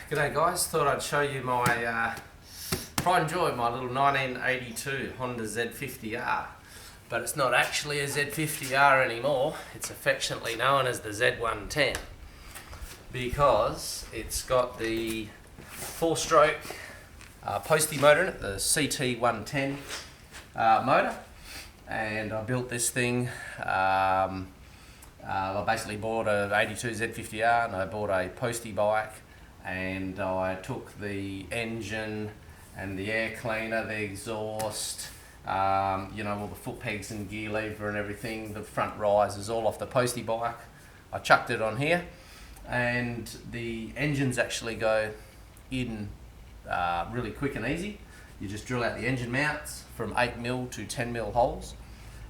G'day guys, thought I'd show you my pride and joy, my little 1982 Honda Z50R. But it's not actually a Z50R anymore, it's affectionately known as the Z110 because it's got the 4-stroke postie motor in it, the CT110 motor. And I built this thing, I basically bought an 82 Z50R and I bought a postie bike, and I took the engine and the air cleaner, the exhaust, all the foot pegs and gear lever and everything, the front risers, all off the postie bike. I chucked it on here, and the engines actually go in really quick and easy. You just drill out the engine mounts from 8mm to 10mm holes,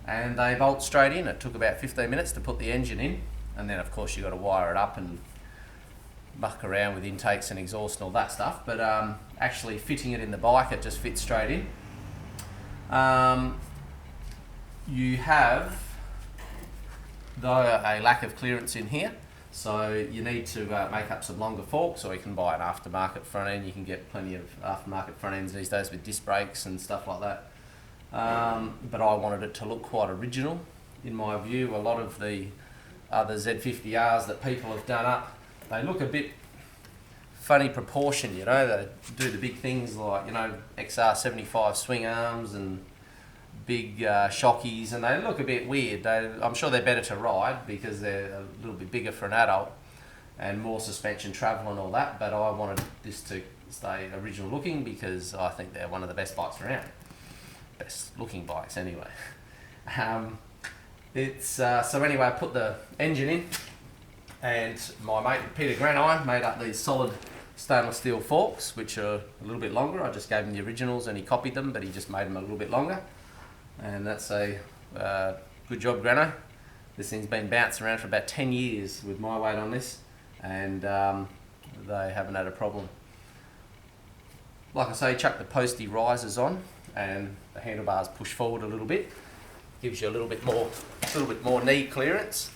and they bolt straight in. It took about 15 minutes to put the engine in, and then of course you got to wire it up and muck around with intakes and exhaust and all that stuff. But actually fitting it in the bike, it just fits straight in. You have, though, a lack of clearance in here, so you need to make up some longer forks, or you can buy an aftermarket front end. You can get plenty of aftermarket front ends these days with disc brakes and stuff like that. But I wanted it to look quite original. In my view, a lot of the other Z50Rs that people have done up, they look a bit funny proportion, they do the big things like, XR75 swing arms and big shockies, and they look a bit weird. I'm sure they're better to ride because they're a little bit bigger for an adult and more suspension travel and all that, but I wanted this to stay original looking because I think they're one of the best bikes around. Best looking bikes anyway. So anyway, I put the engine in, and my mate Peter Granine made up these solid stainless steel forks, which are a little bit longer. I just gave him the originals and he copied them, but he just made them a little bit longer. And that's a good job, Grano. This thing's been bouncing around for about 10 years with my weight on this, and they haven't had a problem. Like I say, chuck the postie risers on, and the handlebars push forward a little bit. Gives you a little bit more knee clearance.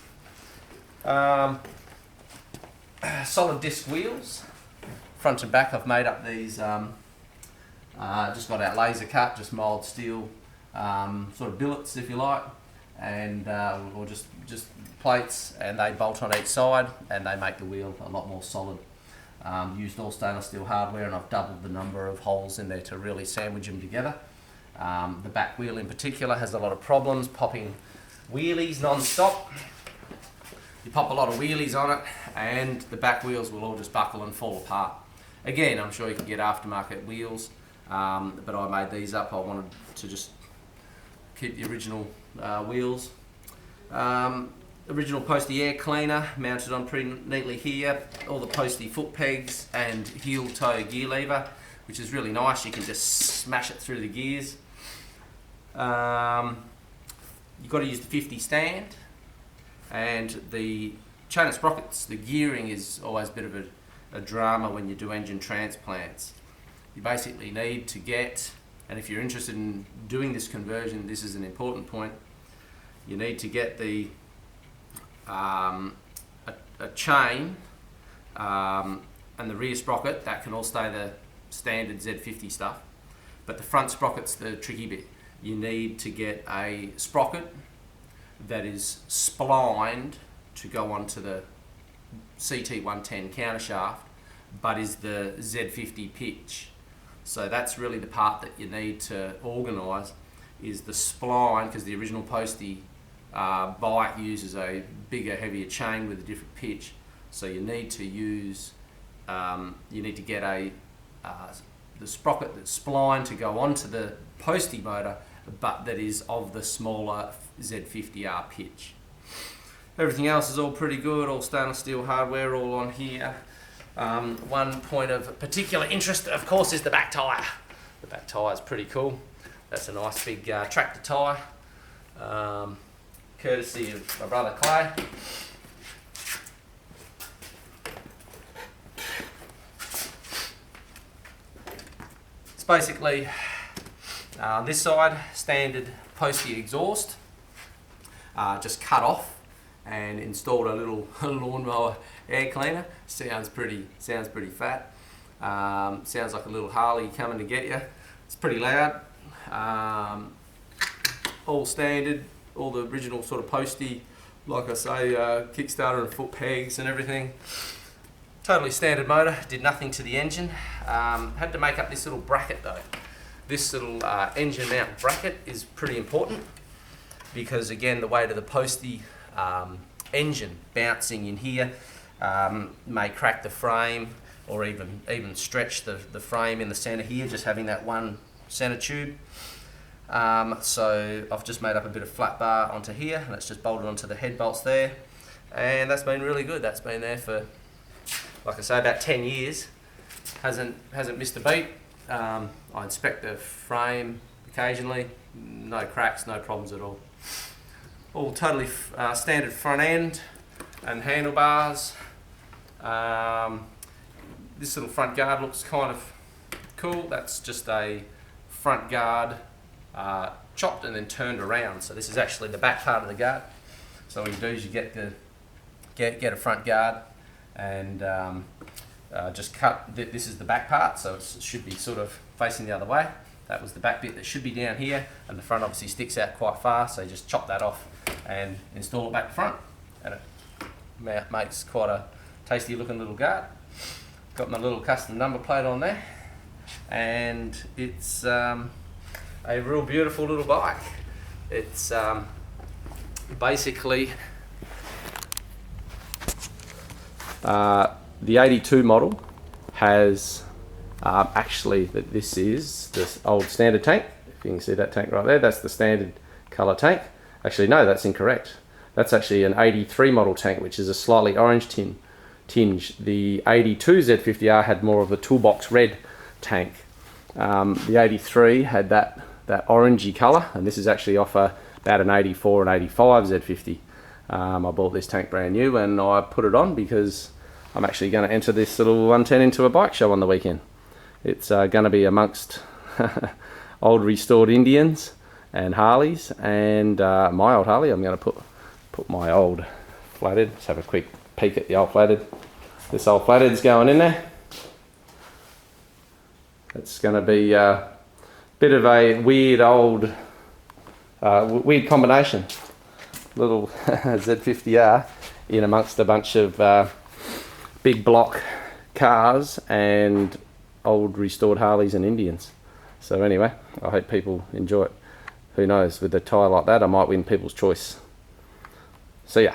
Solid disc wheels, front and back. I've made up these, just got out laser cut, just mild steel, sort of billets if you like, and or just plates, and they bolt on each side and they make the wheel a lot more solid. Used all stainless steel hardware, and I've doubled the number of holes in there to really sandwich them together. The back wheel in particular has a lot of problems popping wheelies non-stop. You pop a lot of wheelies on it and the back wheels will all just buckle and fall apart. Again, I'm sure you can get aftermarket wheels, but I made these up. I wanted to just keep the original wheels. Original postie air cleaner mounted on pretty neatly here. All the postie foot pegs and heel toe gear lever, which is really nice. You can just smash it through the gears. You've got to use the 50 stand. And the chain of sprockets, the gearing is always a bit of a drama when you do engine transplants. You basically need to get, and if you're interested in doing this conversion, this is an important point, you need to get the a chain and the rear sprocket. That can all stay the standard Z50 stuff, but the front sprocket's the tricky bit. You need to get a sprocket that is splined to go onto the CT110 countershaft, but is the Z50 pitch. So that's really the part that you need to organise, is the spline, because the original postie bike uses a bigger, heavier chain with a different pitch. So you need to use, get the sprocket that's splined to go onto the postie motor, but that is of the smaller Z50R pitch. Everything else is all pretty good, all stainless steel hardware, all on here. One point of particular interest, of course, is the back tyre. The back tyre is pretty cool. That's a nice big tractor tyre, courtesy of my brother Clay. It's basically this side, standard postie exhaust, just cut off and installed a little lawnmower air cleaner. Sounds pretty fat. Sounds like a little Harley coming to get you. It's pretty loud. All standard, all the original sort of postie, like I say, Kickstarter and foot pegs and everything. Totally standard motor, did nothing to the engine. Had to make up this little bracket though. This little engine mount bracket is pretty important because again the weight of the postie engine bouncing in here may crack the frame or even stretch the frame in the centre here, just having that one centre tube. So I've just made up a bit of flat bar onto here and it's just bolted onto the head bolts there, and that's been really good. That's been there for, like I say, about 10 years. Hasn't missed a beat. I inspect the frame occasionally, no cracks, no problems at all. All totally standard front end and handlebars. This little front guard looks kind of cool. That's just a front guard chopped and then turned around. So this is actually the back part of the guard. So what you do is you get a front guard and just cut. This is the back part, so it should be sort of facing the other way. That was the back bit that should be down here, and the front obviously sticks out quite far, so you just chop that off and install it back to front, and it makes quite a tasty looking little guard. Got my little custom number plate on there, and it's a real beautiful little bike. It's basically the 82 model has actually, this is this old standard tank. If you can see that tank right there, that's the standard colour tank. Actually no, that's incorrect. That's actually an 83 model tank, which is a slightly orange tinge. The 82 Z50R had more of a toolbox red tank. The 83 had that orangey colour, and this is actually off about an 84 and 85 Z50. I bought this tank brand new and I put it on because I'm actually going to enter this little 110 into a bike show on the weekend. It's going to be amongst old restored Indians and Harleys, and my old Harley. I'm going to put my old flathead. Let's have a quick peek at the old flathead. This old flathead's going in there. It's going to be a bit of a weird old, weird combination. Little Z50R in amongst a bunch of big block cars and old restored Harleys and Indians. So anyway, I hope people enjoy it. Who knows, with a tyre like that I might win people's choice. See ya.